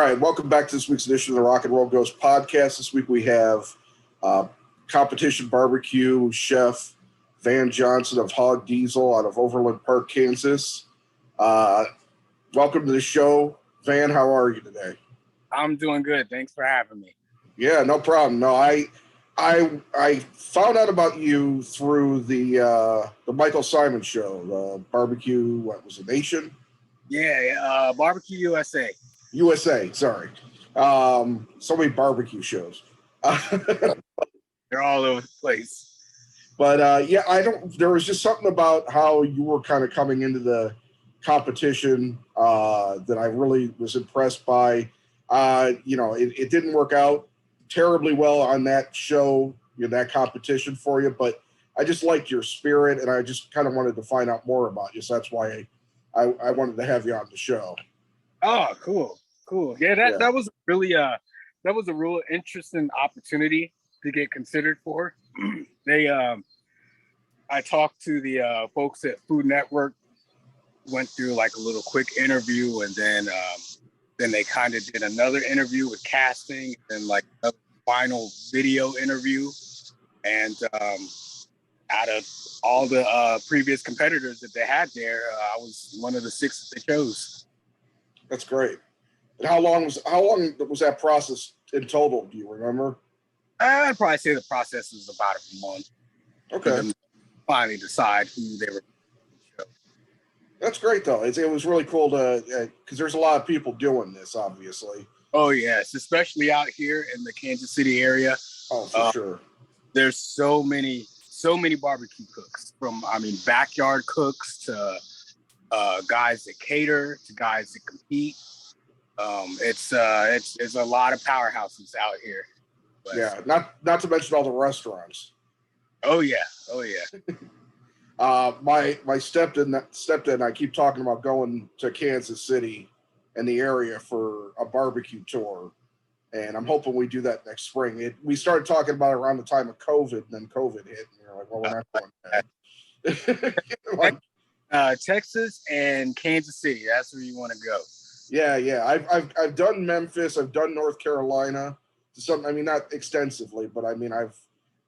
right, welcome back to this week's edition of the Rock and Roll Ghost podcast. This week we have competition barbecue chef Van Johnson of Hog Diesel out of Overland Park, Kansas. Welcome to the show, Van. How are you today? I'm doing good. Thanks for having me. Yeah, no problem. No, I found out about you through the Michael Simon show, the barbecue. What was it, Nation? Yeah, Barbecue USA. USA, sorry. So many barbecue shows. They're all over the place. But yeah, there was just something about how you were kind of coming into the competition that I really was impressed by. It didn't work out terribly well on that show, that competition for you, but I just liked your spirit and I just kind of wanted to find out more about you. So that's why I wanted to have you on the show. Oh, cool. Yeah, that was really that was a real interesting opportunity to get considered for. I talked to the folks at Food Network, went through like a little quick interview, and then they kind of did another interview with casting and like a final video interview. And out of all the previous competitors that they had there, I was one of the 6 that they chose. That's great. And how long was that process in total? Do you remember? I'd probably say the process was about a month. Okay. For them to finally decide who they were. That's great, though. It was really cool because there's a lot of people doing this, obviously. Oh yes, especially out here in the Kansas City area. Oh, for sure. There's so many barbecue cooks, from backyard cooks to guys that cater to guys that compete. It's a lot of powerhouses out here. But, yeah, not to mention all the restaurants. Oh yeah. My stepdad, I keep talking about going to Kansas City and the area for a barbecue tour, and I'm hoping we do that next spring. We started talking about it around the time of COVID, and then COVID hit, and you're like, well, we're not going back. Texas and Kansas City, that's where you want to go. Yeah. I've done Memphis, I've done North Carolina. Not extensively, but I've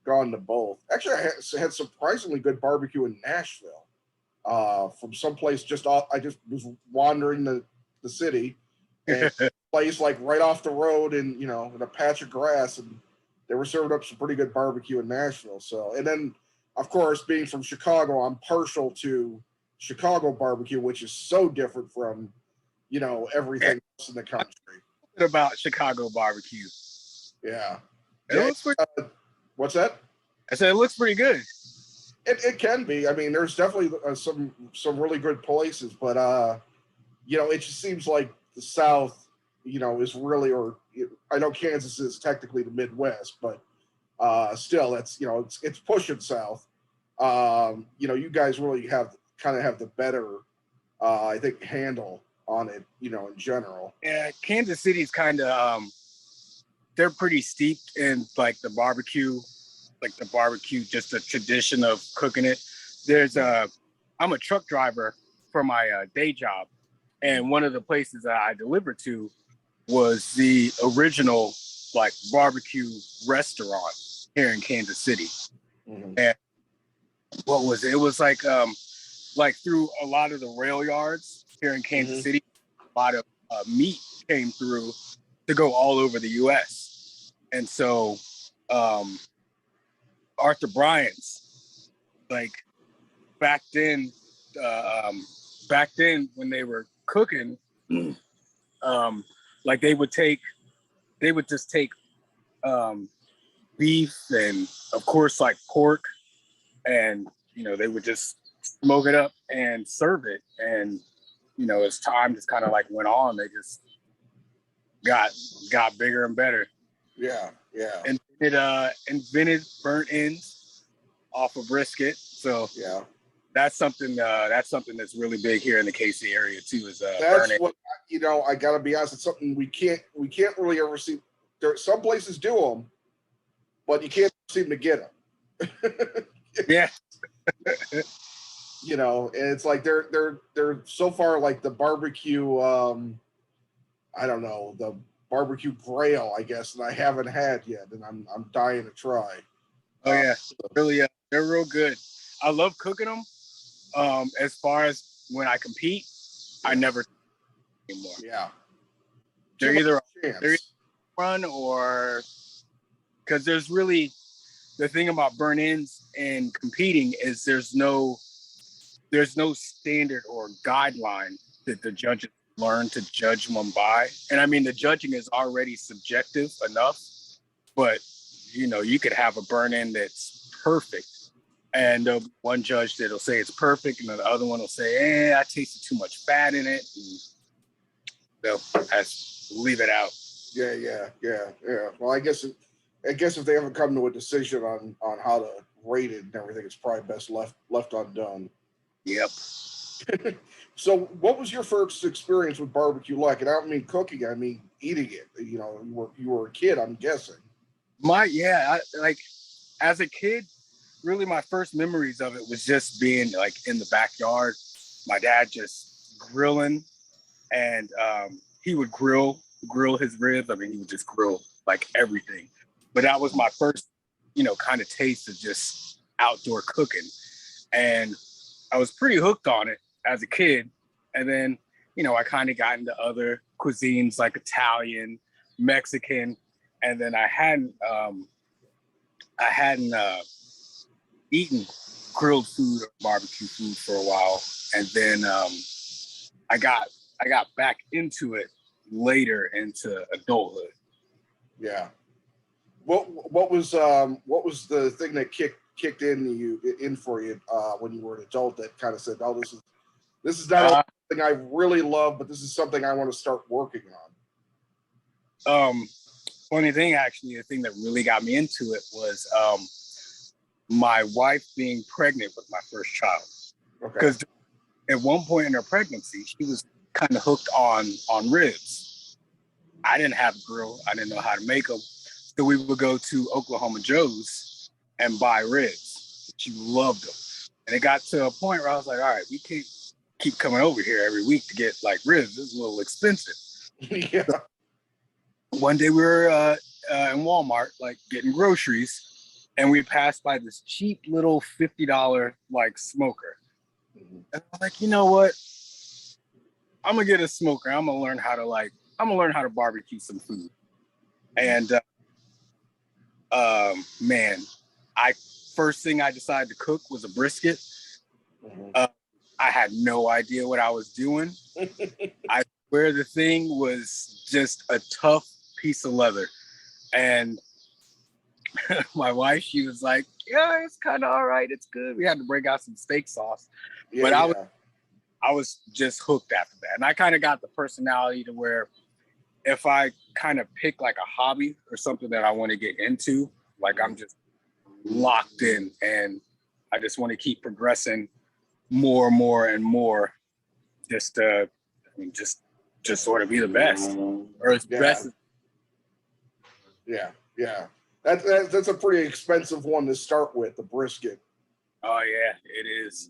gone to both. Actually, I had surprisingly good barbecue in Nashville. From someplace I just was wandering the city, and a place like right off the road in a patch of grass, and they were serving up some pretty good barbecue in Nashville. So, and then of course, being from Chicago, I'm partial to Chicago barbecue, which is so different from everything else in the country. What about Chicago barbecue? Yeah. What's that? I said it looks pretty good. It can be. There's definitely some really good places, but it just seems like the South, is really, I know Kansas is technically the Midwest, but still, it's pushing South. You guys really have the better, I think, handle on it, in general. Yeah, Kansas City's kind of they're pretty steeped in like the barbecue, just the tradition of cooking it. I'm a truck driver for my day job, and one of the places that I delivered to was the original like barbecue restaurant here in Kansas City. Mm-hmm. And what was it? It was like through a lot of the rail yards here in Kansas mm-hmm. City, a lot of meat came through to go all over the U.S. And so Arthur Bryant's, like back then when they were cooking, like they would just take beef and of course like pork, and they would just smoke it up and serve it. And as time just kind of like went on, they just got bigger and better. Yeah. And it invented burnt ends off of brisket. So yeah, that's something that's really big here in the KC area too. Is that's what I gotta be honest. It's something we can't really ever see. Some places do them, but you can't seem to get them. Yeah. And it's like they're so far like the barbecue. I don't know, barbecue braille, I guess, that I haven't had yet, and I'm dying to try. Oh yeah, really, they're real good. I love cooking them. As far as when I compete, I never anymore. Yeah, They're either run or because there's really the thing about burn-ins and competing is there's no standard or guideline that the judges learn to judge one by. And I mean, the judging is already subjective enough, but you know, you could have a burn-in that's perfect, and there'll be one judge that'll say it's perfect, and then the other one will say, I tasted too much fat in it, and they'll leave it out. Yeah. Well, I guess if they haven't come to a decision on how to rate it and everything, it's probably best left undone. Yep. So, what was your first experience with barbecue like? And I don't mean cooking; I mean eating it. You know, you were a kid, I'm guessing. As a kid, really my first memories of it was just being like in the backyard. My dad just grilling, and he would grill his ribs. I mean, he would just grill like everything. But that was my first, kind of taste of just outdoor cooking, and I was pretty hooked on it as a kid. And then, I kind of got into other cuisines like Italian, Mexican, and then I hadn't eaten grilled food or barbecue food for a while. And then I got back into it later into adulthood. Yeah. What was the thing that kicked in for you when you were an adult that kind of said, "Oh, this is not something I really love, but this is something I want to start working on"? Funny thing, actually, the thing that really got me into it was my wife being pregnant with my first child. Okay. Because at one point in her pregnancy, she was kind of hooked on ribs. I didn't have a grill. I didn't know how to make them. So we would go to Oklahoma Joe's and buy ribs. She loved them. And it got to a point where I was like, all right, we can't keep coming over here every week to get like ribs. It's a little expensive. Yeah. So one day we were in Walmart, like getting groceries, and we passed by this cheap little $50 like smoker. And I was like, you know what? I'm gonna get a smoker. I'm gonna learn how to barbecue some food. And first thing I decided to cook was a brisket. I had no idea what I was doing. I swear the thing was just a tough piece of leather. And my wife, she was like, yeah, it's kind of all right. It's good. We had to break out some steak sauce. Yeah, but I was just hooked after that. And I kind of got the personality to where if I kind of pick like a hobby or something that I want to get into, like I'm just locked in and I just want to keep progressing more and more just to, just sort of be the best or as best as. Yeah. That's a pretty expensive one to start with, the brisket. Oh yeah, it is.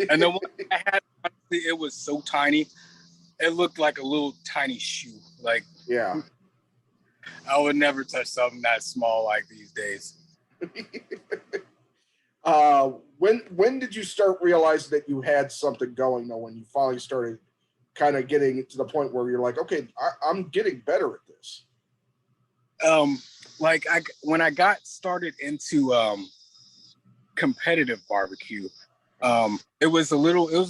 And the one I had, honestly, it was so tiny. It looked like a little tiny shoe. Like, yeah, I would never touch something that small like these days. When did you start realizing that you had something going though, when you finally started kind of getting to the point where you're like, okay, I'm getting better at this? When I got started into competitive barbecue, it was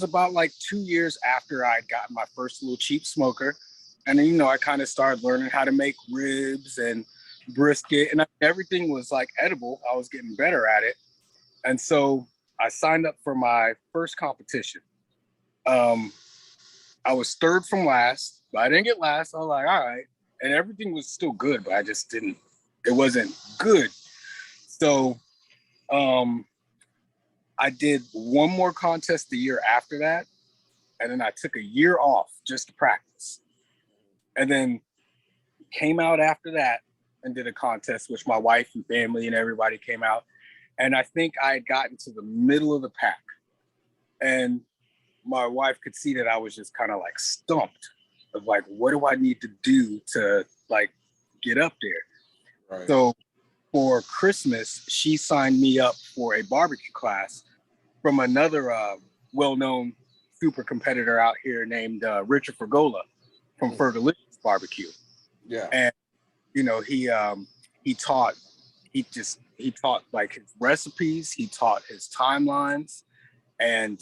about like 2 years after I'd gotten my first little cheap smoker. And then, I kind of started learning how to make ribs and brisket, and everything was like edible. I was getting better at it. And so I signed up for my first competition. I was third from last, but I didn't get last. I was like, all right. And everything was still good, but it wasn't good. So I did one more contest the year after that. And then I took a year off just to practice. And then came out after that and did a contest, which my wife and family and everybody came out. And I think I had gotten to the middle of the pack. And my wife could see that I was just kind of like stumped of like, what do I need to do to like get up there. Right. So for Christmas, she signed me up for a barbecue class from another well-known super competitor out here named Richard Fergola from Fergalicious Barbecue. Yeah. And you know, he taught like his recipes, he taught his timelines, and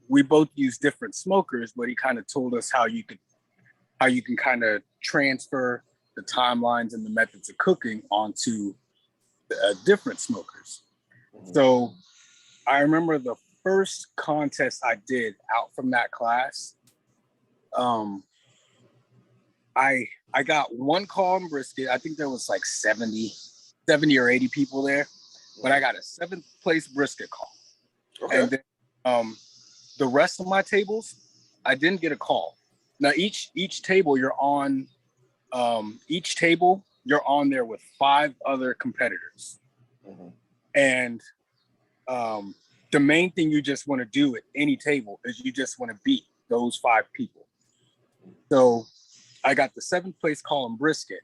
we both use different smokers, but he kind of told us how you can kind of transfer the timelines and the methods of cooking onto different smokers. So I remember the first contest I did out from that class. I got one call on brisket. I think there was like 70 or 80 people there, but I got a 7th place brisket call. Okay. And then the rest of my tables, I didn't get a call. Now each table you're on there with 5 other competitors. And the main thing you just want to do at any table is you just want to beat those 5 people. So I got the 7th place call in brisket,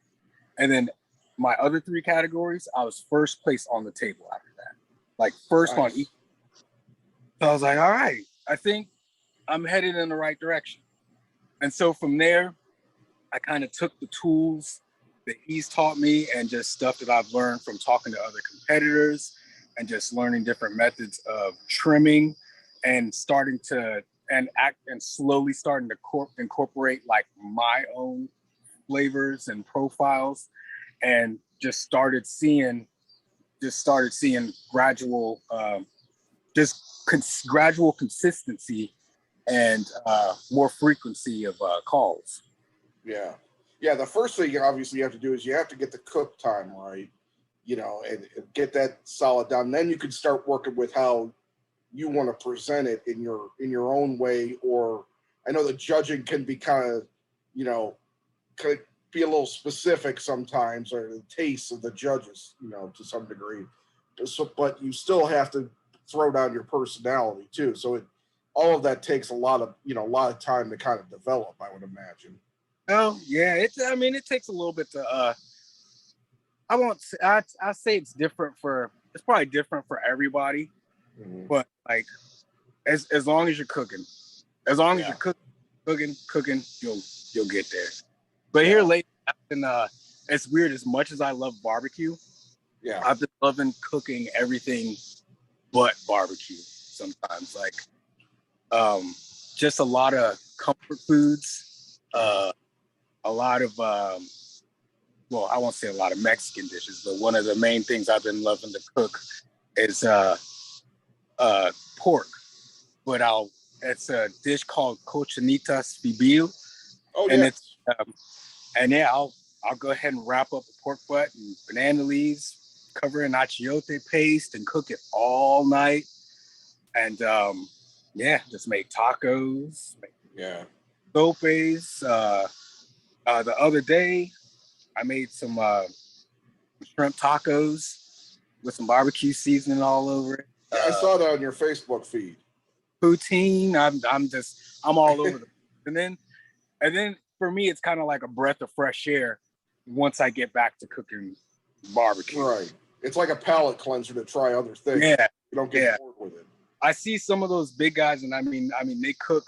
and then my other 3 categories, I was 1st place on the table after that, like first Nice. on each. So I was like, all right, I think I'm headed in the right direction. And so from there, I kind of took the tools that he's taught me and just stuff that I've learned from talking to other competitors and just learning different methods of trimming and starting to slowly starting to incorporate like my own flavors and profiles, and just started seeing gradual gradual consistency and more frequency of calls. Yeah. Yeah. The first thing obviously you have to do is you have to get the cook time right, you know, and get that solid down. Then you can start working with how you want to present it in your own way. Or I know the judging can be kind of, you know, could be a little specific sometimes, or the taste of the judges, you know, to some degree. So, but you still have to throw down your personality too. So all of that takes a lot of time to kind of develop, I would imagine. Oh yeah, it takes a little bit to I say it's probably different for everybody, but like as long as you're cooking, cooking, you'll get there. But here lately, it's weird. As much as I love barbecue, I've been loving cooking everything but barbecue. Sometimes, like just a lot of comfort foods, a lot of well, I won't say a lot of Mexican dishes, but one of the main things I've been loving to cook is pork. But it's a dish called cochinitas pibil. Oh, and yeah. it's I'll go ahead and wrap up a pork butt and banana leaves, cover in achiote paste, and cook it all night. And just make tacos, sopes. The other day, I made some shrimp tacos with some barbecue seasoning all over it. Yeah, I saw that on your Facebook feed. Poutine. I'm all over and then for me, it's kind of like a breath of fresh air once I get back to cooking barbecue. Right. It's like a palate cleanser to try other things. Yeah. You don't get bored with it. I see some of those big guys, and I mean they cook.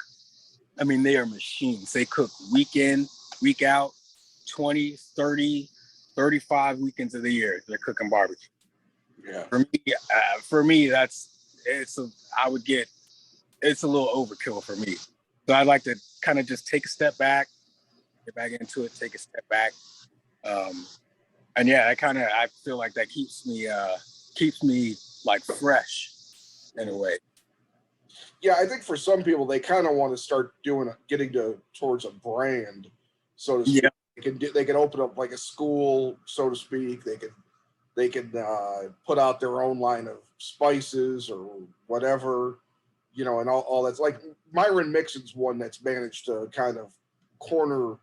I mean, they are machines. They cook week in, week out, 20, 30, 35 weekends of the year. They're cooking barbecue. Yeah. For me, it's a little overkill for me. So I like to kind of just take a step back, get back into it, take a step back. I feel like that keeps me like fresh in a way. Yeah, I think for some people they kind of want to start getting towards a brand, so to speak. Yeah. They can open up like a school, so to speak. They can put out their own line of spices or whatever, you know, and all that's like Myron Mixon's one that's managed to kind of corner,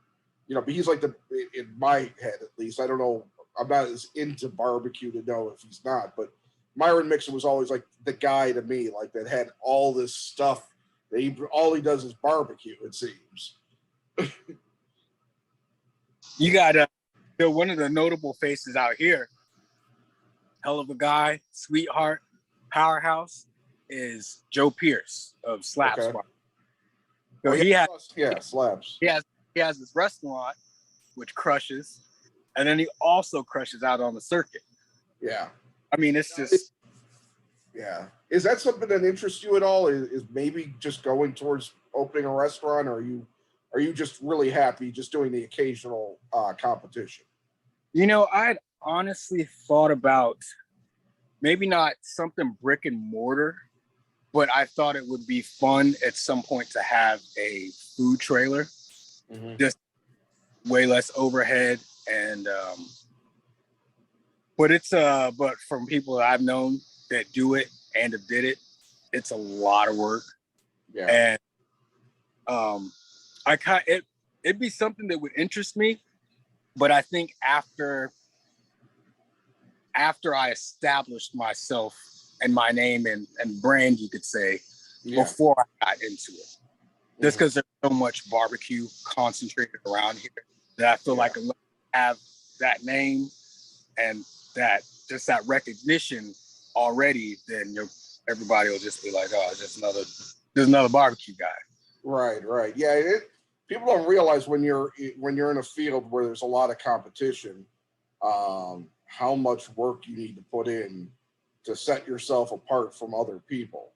you know, but he's like in my head at least. I don't know. I'm not as into barbecue to know if he's not, but Myron Mixon was always like the guy to me, like that had all this stuff. All he does is barbecue, it seems. You got So one of the notable faces out here, hell of a guy, sweetheart, powerhouse, is Joe Pierce of Slap Okay. Squad. So he Slabs. he has this restaurant which crushes, and then he also crushes out on the circuit. Yeah. I mean, it's just yeah. Is that something that interests you at all? Is maybe just going towards opening a restaurant, or are you just really happy just doing the occasional competition? You know, I'd honestly thought about maybe not something brick and mortar, but I thought it would be fun at some point to have a food trailer, just way less overhead. And, but from people that I've known that do it and have did it, it's a lot of work. Yeah. And, it'd be something that would interest me, but I think after I established myself and my name and brand, you could say, before I got into it. Just because there's so much barbecue concentrated around here that I feel like unless I have that name and that recognition already, then everybody will just be like, oh, it's just another barbecue guy. Right. Yeah, people don't realize when you're in a field where there's a lot of competition, how much work you need to put in to set yourself apart from other people.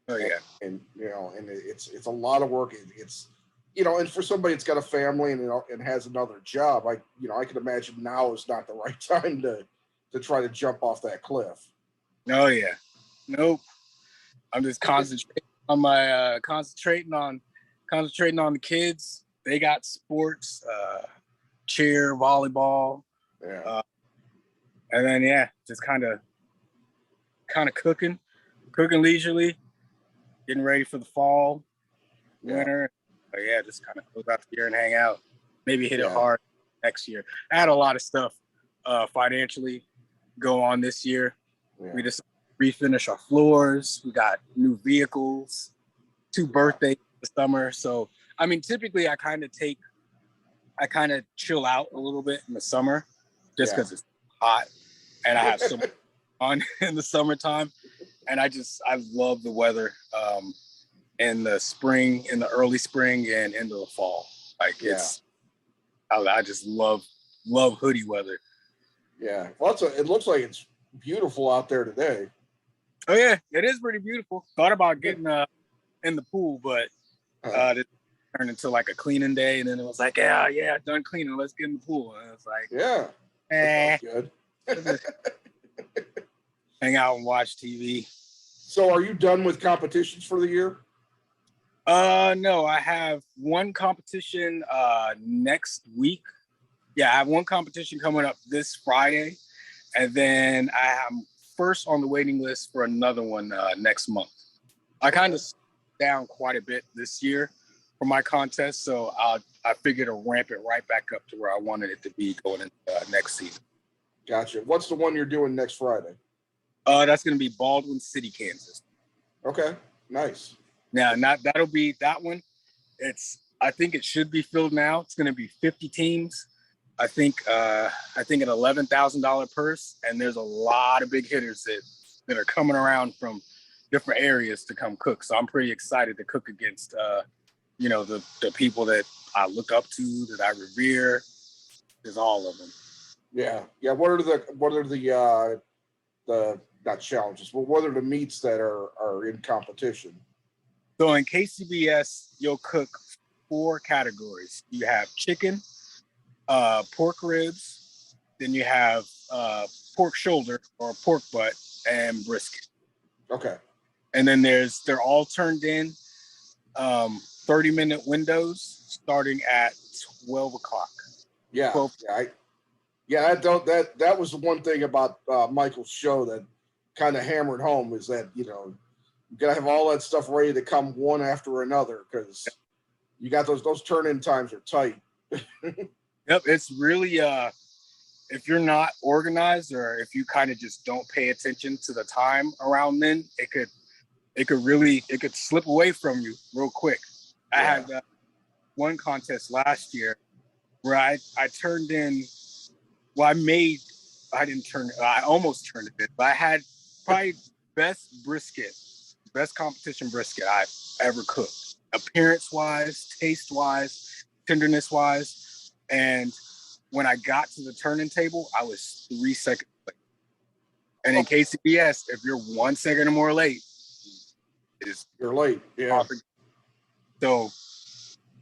Oh yeah. And it's a lot of work. It's and for somebody that's got a family and has another job, I can imagine now is not the right time to try to jump off that cliff. Oh yeah. Nope. I'm just concentrating on my concentrating on the kids. They got sports, cheer, volleyball. Yeah. And then just kind of cooking leisurely, getting ready for the fall, winter. But just kind of close out the year and hang out. Maybe hit it hard next year. I had a lot of stuff financially go on this year. Yeah. We just refinish our floors. We got new vehicles, 2 birthdays this summer. So I mean, typically I kind of chill out a little bit in the summer just because it's hot and I have so much on in the summertime. And I love the weather in the spring, in the early spring and into the fall. Like I just love hoodie weather. Yeah. Well, it looks like it's beautiful out there today. Oh yeah, it is pretty beautiful. Thought about getting in the pool, but it turned into like a cleaning day, and then it was like, done cleaning, let's get in the pool. And it's like, good. Hang out and watch TV. So are you done with competitions for the year? No, I have one competition next week. Yeah, I have one competition coming up this Friday, and then I am first on the waiting list for another one next month. I kind of down quite a bit this year for my contest, so I figured to ramp it right back up to where I wanted it to be going into next season. Gotcha. What's the one you're doing next Friday? That's going to be Baldwin City, Kansas. Okay, nice. Now, that'll be that one. I think it should be filled now. It's going to be 50 teams. I think an $11,000 purse, and there's a lot of big hitters that are coming around from different areas to come cook. So I'm pretty excited to cook against the people that I look up to, that I revere. There's all of them. Yeah. What are the not challenges, but what are the meats that are in competition? So in KCBS, you'll cook 4 categories. You have chicken, pork ribs, then you have pork shoulder or pork butt, and brisket. Okay. And then they're all turned in 30-minute windows starting at 12 o'clock. Yeah. 12. That was the one thing about Michael's show that kind of hammered home, is that you gotta have all that stuff ready to come one after another, because you got those turn-in times are tight. Yep, it's really if you're not organized, or if you kind of just don't pay attention to the time around then, it could slip away from you real quick. I had one contest last year where I turned in well, I didn't turn it, I almost turned it in, but I had probably best competition brisket I've ever cooked. Appearance wise, taste wise, tenderness wise. And when I got to the turning table, I was 3 seconds late. And in KCBS, if you're 1 second or more late, you're late. Yeah. So,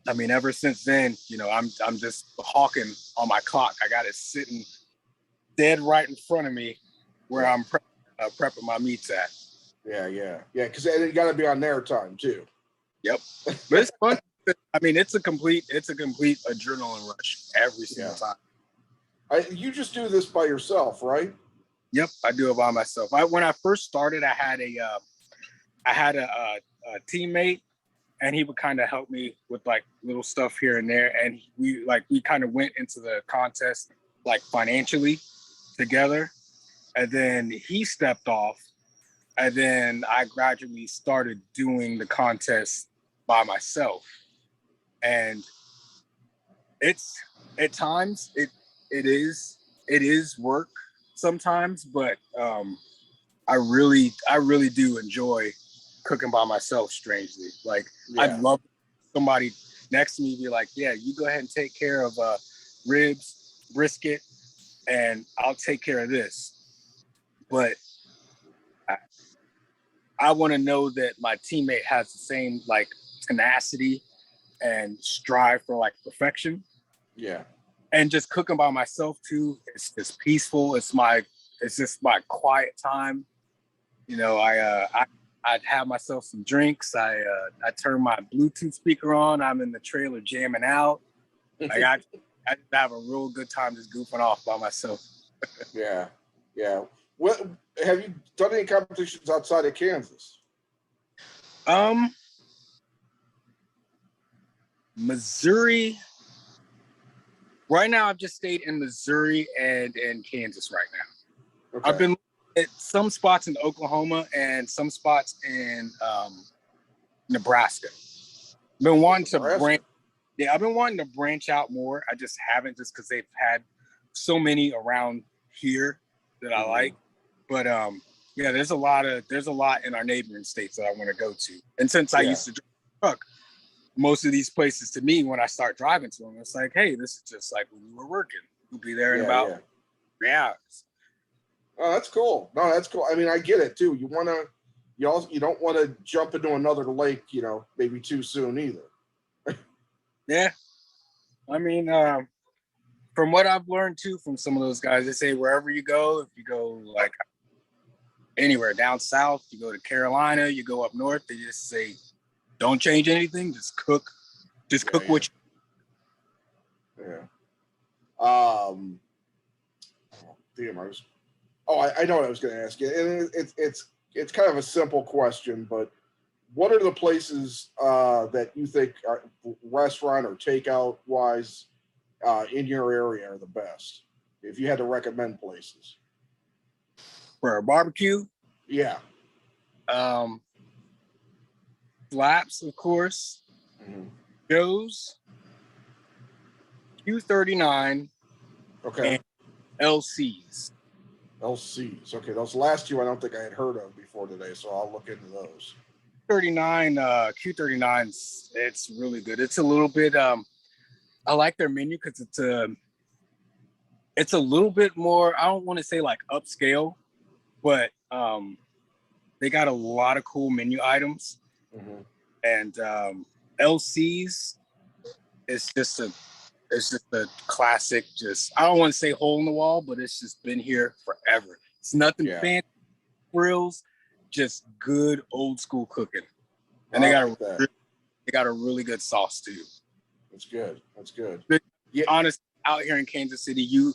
I mean, ever since then, you know, I'm just hawking on my clock. I got it sitting dead right in front of me where I'm prepping my meats at. Yeah. Because it got to be on their time too. Yep. But it's fun. I mean, it's a complete adrenaline rush every single time. You just do this by yourself, right? Yep, I do it by myself. When I first started, I had a teammate, and he would kind of help me with like little stuff here and there, and we kind of went into the contest like financially together, and then he stepped off, and then I gradually started doing the contest by myself, and it's at times it is work sometimes, but I really do enjoy cooking by myself, strangely. Like, I'd love somebody next to me be like, yeah, you go ahead and take care of ribs, brisket, and I'll take care of this. But I want to know that my teammate has the same like tenacity and strive for like perfection. Yeah. And just cooking by myself too, it's just peaceful. It's just my quiet time. You know, I'd have myself some drinks. I turn my Bluetooth speaker on. I'm in the trailer jamming out. I have a real good time just goofing off by myself. Yeah. What have you done any competitions outside of Kansas? Missouri. Right now, I've just stayed in Missouri and in Kansas right now. Okay. I've been at some spots in Oklahoma and some spots in Nebraska. I've been wanting to branch out more. I just haven't, just because they've had so many around here that I like. But there's a lot in our neighboring states that I want to go to. And since I used to drive a truck, most of these places to me, when I start driving to them, it's like, hey, this is just like when you were working. We'll be there in about 3 hours. Oh, that's cool. No, that's cool. I mean, I get it too. You don't want to jump into another lake, you know, maybe too soon either. Yeah. I mean, from what I've learned too from some of those guys, they say wherever you go, if you go like anywhere down south, you go to Carolina, you go up north, they just say, don't change anything, just cook what you. Yeah. I know what I was going to ask you, and it's kind of a simple question, but what are the places that you think are restaurant or takeout wise in your area are the best? If you had to recommend places for a barbecue, Flaps, of course, Joe's, E03, and LC's. Okay, those last two I don't think I had heard of before today, so I'll look into those. Q39, it's really good. It's a little bit, I like their menu because it's a little bit more, I don't want to say like upscale, but they got a lot of cool menu items. And LC's is just a classic, just, I don't want to say hole in the wall, but it's just been here forever. It's nothing fancy, grills, just good old school cooking. And they got a really good sauce too. That's good. But honestly, out here in Kansas City, you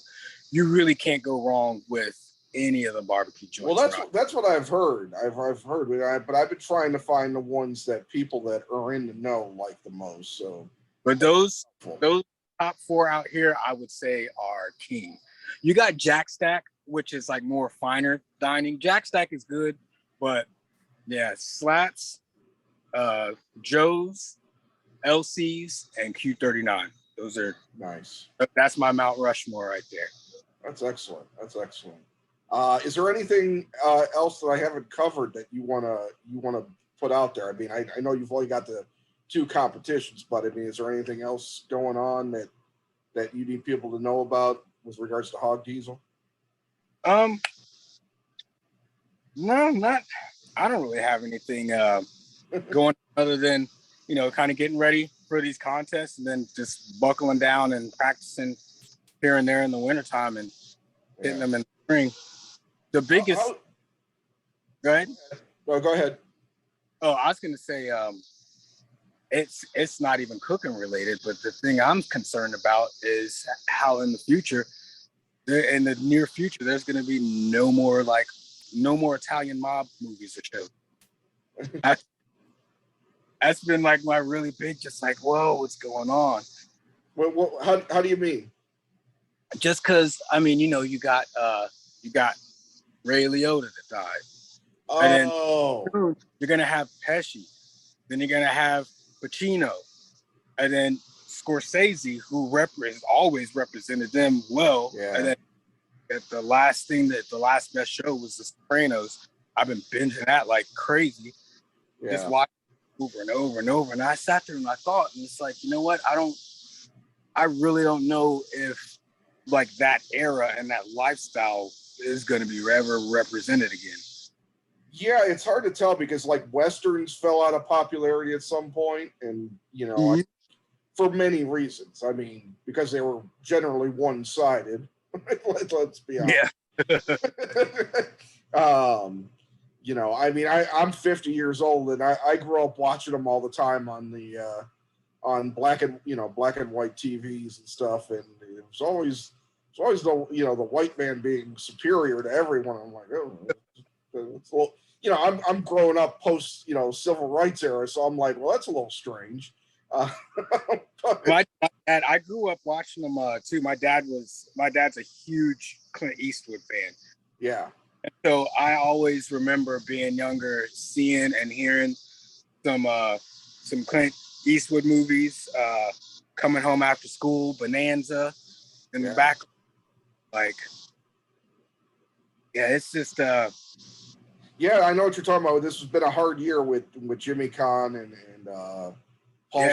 really can't go wrong with any of the barbecue joints. Well, that's what I've heard. I've heard, but I've been trying to find the ones that people that are in the know like the most. So, but those top 4 out here, I would say, are king. You got Jack Stack, which is like more finer dining. Jack Stack is good, but Slats, Joe's, LC's, and Q39. Those are nice. That's my Mount Rushmore right there. That's excellent. That's excellent. Is there anything else that I haven't covered that you wanna put out there? I mean, I know you've only got the two competitions, but I mean, is there anything else going on that you need people to know about with regards to Hog Diesel? Um, no, not. I don't really have anything going other than kind of getting ready for these contests and then just buckling down and practicing here and there in the wintertime and hitting them in the spring. The biggest. Go ahead. No, go ahead. Oh, I was gonna say, it's not even cooking related, but the thing I'm concerned about is how in the near future, there's gonna be no more Italian mob movies or shows. That's been like my really big, just like, whoa, what's going on? How do you mean? Just because I mean, you got Ray Liotta that died. Oh, And then you're gonna have Pesci, then you're gonna have Pacino, and then Scorsese, who always represented them well. Yeah. And then the last best show was The Sopranos. I've been binging that like crazy. Yeah. Just watching over and over and over. And I sat there and I thought, and it's like, you know what? I really don't know if like that era and that lifestyle is going to be ever represented again. Yeah, it's hard to tell because like Westerns fell out of popularity at some point, and for many reasons. I mean, because they were generally one-sided. Let's be honest. Yeah. I mean, I'm 50 years old, and I grew up watching them all the time on the on black and white TVs and stuff, and it was always the white man being superior to everyone. I'm like, well, I'm growing up post civil rights era, so I'm like, well, that's a little strange. My dad, I grew up watching them too. My dad's a huge Clint Eastwood fan. Yeah. So I always remember being younger, seeing and hearing some Clint Eastwood movies, Coming Home After School, Bonanza, in the back. Like, yeah, it's just yeah, I know what you're talking about. This has been a hard year with Jimmy Caan and Paul,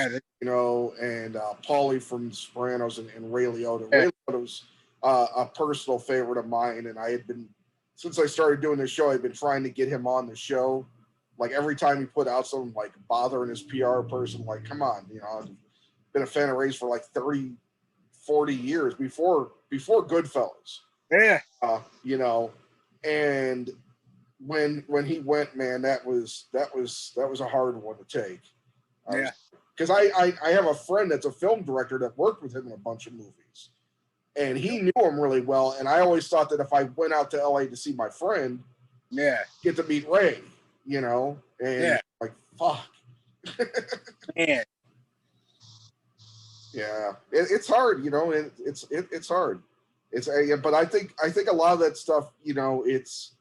and Paulie from The Sopranos and Ray Liotta. Yeah. Ray Liotta's a personal favorite of mine, and I had been, since I started doing this show, I've been trying to get him on the show. Like every time he put out something, like bothering his PR person, like, come on, I've been a fan of Ray's for like 30, 40 years before Goodfellas. Yeah. And when he went, man, that was a hard one to take. Yeah. Because I have a friend that's a film director that worked with him in a bunch of movies, and he knew him really well. And I always thought that if I went out to LA to see my friend, get to meet Ray, and like, fuck. Man. Yeah, it's hard, it's hard. But I think a lot of that stuff, it's,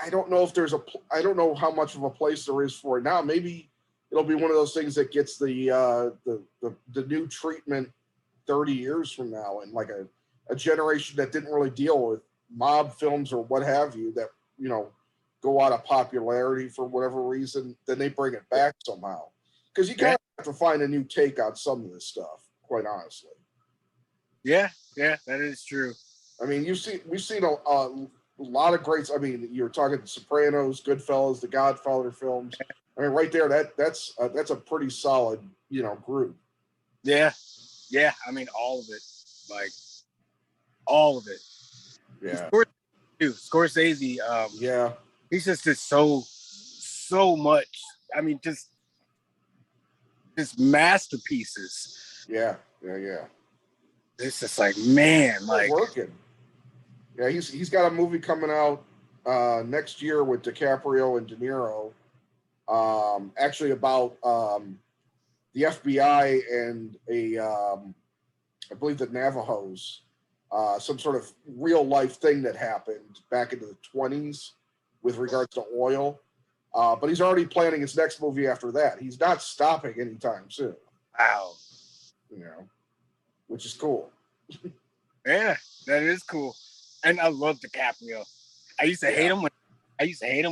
I don't know if there's I don't know how much of a place there is for it now. Maybe it'll be one of those things that gets the new treatment 30 years from now, and like a generation that didn't really deal with mob films or what have you, that go out of popularity for whatever reason, then they bring it back somehow. Because you kind of have to find a new take on some of this stuff, quite honestly. Yeah, that is true. I mean, we've seen a lot of greats. I mean, you're talking The Sopranos, Goodfellas, the Godfather films. I mean, right there, that's a pretty solid, group. Yeah. I mean, all of it, like all of it. Yeah. Scorsese. He's just did so much. I mean, just masterpieces. Yeah. It's just like, man, like working. Yeah, he's got a movie coming out next year with DiCaprio and De Niro. Actually about the FBI and I believe the Navajos, some sort of real life thing that happened back into the 1920s with regards to oil. But he's already planning his next movie after that. He's not stopping anytime soon. Wow. Which is cool. Yeah, that is cool. And I love DiCaprio. I used to hate him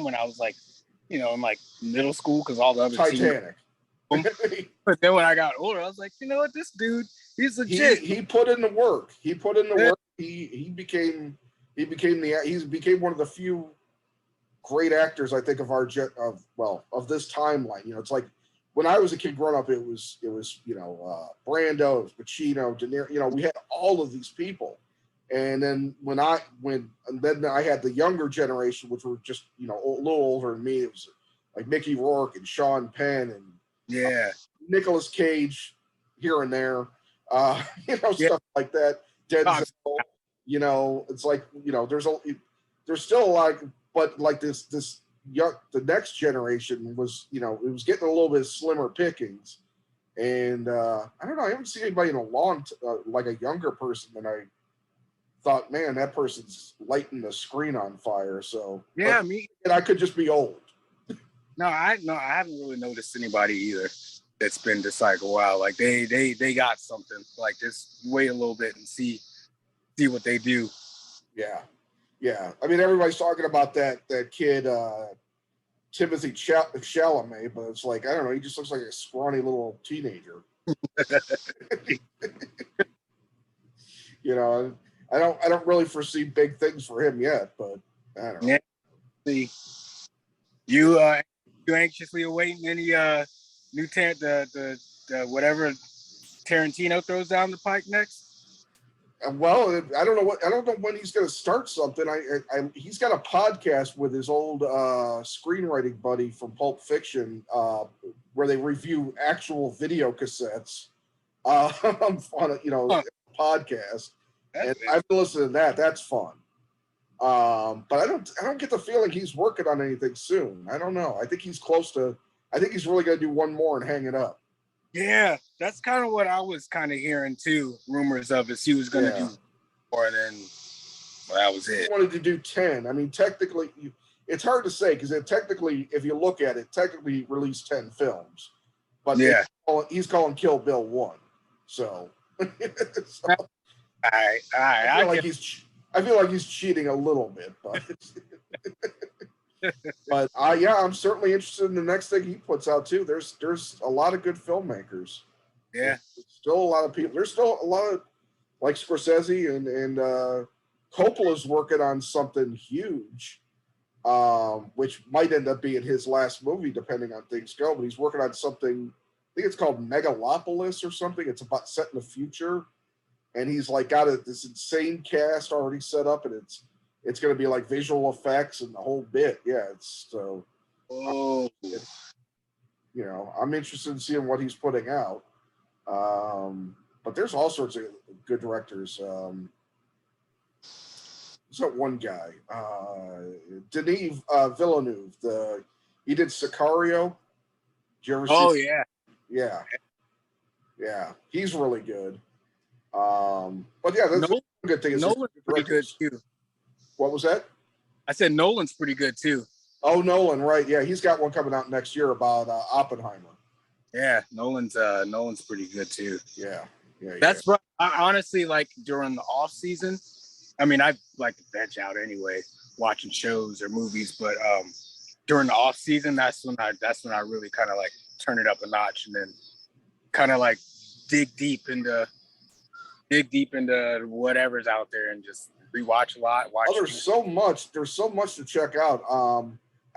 when I was like, in like middle school because all the other teams. Titanic. But then when I got older, I was like, you know what, this dude, he's legit. He put in the work. He put in the Yeah. work. He became one of the few great actors I think of of this timeline. It's like when I was a kid growing up, it was Brando, it was Pacino, De Niro. We had all of these people, and then when I had the younger generation, which were just a little older than me. It was like Mickey Rourke and Sean Penn and Nicolas Cage here and there, stuff like that. Denzel, it's like there's still a lot, but like the next generation was, it was getting a little bit slimmer pickings, and I don't know, I haven't seen anybody in a long like a younger person that I thought, man, that person's lighting the screen on fire. So yeah, and I could just be old. No, I haven't really noticed anybody either that's been just like, wow, like they got something. Like just wait a little bit and see what they do. Yeah. I mean, everybody's talking about that kid Timothy Chalamet, but it's like, I don't know, he just looks like a scrawny little teenager. I don't really foresee big things for him yet, but I don't know. Yeah. You anxiously awaiting any new the whatever Tarantino throws down the pike next? Well, I don't know when he's going to start something. He's got a podcast with his old screenwriting buddy from Pulp Fiction, where they review actual video cassettes on a podcast. And I've been listening to that. That's fun. But I don't get the feeling he's working on anything soon. I don't know. I think he's close to. I think he's really going to do one more and hang it up. Yeah, that's kind of what I was kind of hearing too. Rumors of is he was going to do more than. Well, that was it. He wanted to do 10. I mean, technically, it's hard to say because technically, if you look at it, technically he released 10 films, but he's calling Kill Bill 1. So, all right. I feel like he's cheating a little bit, but I'm certainly interested in the next thing he puts out too. There's a lot of good filmmakers. Yeah, there's still a lot of people. There's still a lot of like Scorsese and Coppola's working on something huge, which might end up being his last movie depending on things go. But he's working on something. I think it's called Megalopolis or something. It's about set in the future. And he's like got this insane cast already set up, and it's going to be like visual effects and the whole bit. Yeah, it's so. I'm interested in seeing what he's putting out. But there's all sorts of good directors. There's that one guy, Denis Villeneuve. He did Sicario. Did you ever see? Oh yeah. He's really good. But yeah, that's a good thing. Nolan's pretty good too. What was that? I said Nolan's pretty good too. Oh, Nolan, right? Yeah, he's got one coming out next year about Oppenheimer. Yeah, Nolan's pretty good too. Yeah. That's right. I honestly like during the off season. I mean, I like to veg out anyway, watching shows or movies. But during the off season, that's when I really kind of like turn it up a notch and then kind of like dig deep into whatever's out there and just rewatch a lot. There's so much to check out.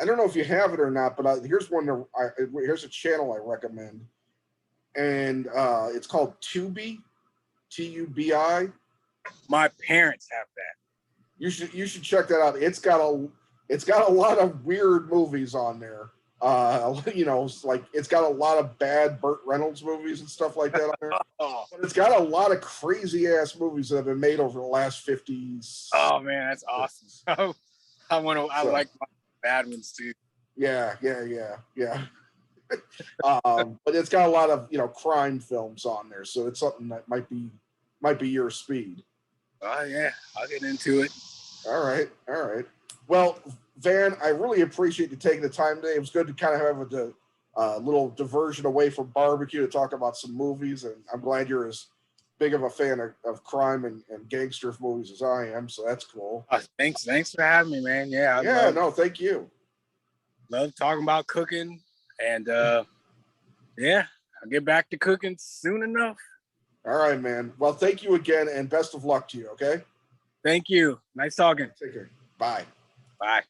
I don't know if you have it or not, but here's a channel I recommend, and it's called Tubi, Tubi. My parents have that. You should check that out. It's got a lot of weird movies on there. Like it's got a lot of bad Burt Reynolds movies and stuff like that on there. But it's got a lot of crazy ass movies that have been made over the last 50s. Oh man, that's awesome. I like my bad ones too. Yeah. But it's got a lot of crime films on there, so it's something that might be your speed. Oh yeah, I'll get into it. All right. Well, Van, I really appreciate you taking the time today. It was good to kind of have a little diversion away from barbecue to talk about some movies, and I'm glad you're as big of a fan of crime and gangster movies as I am, so that's cool. Thanks for having me, man. Yeah, No, thank you. Love talking about cooking, and yeah, I'll get back to cooking soon enough. All right, man. Well, thank you again, and best of luck to you. Okay. Thank you. Nice talking. Take care. Bye. Bye.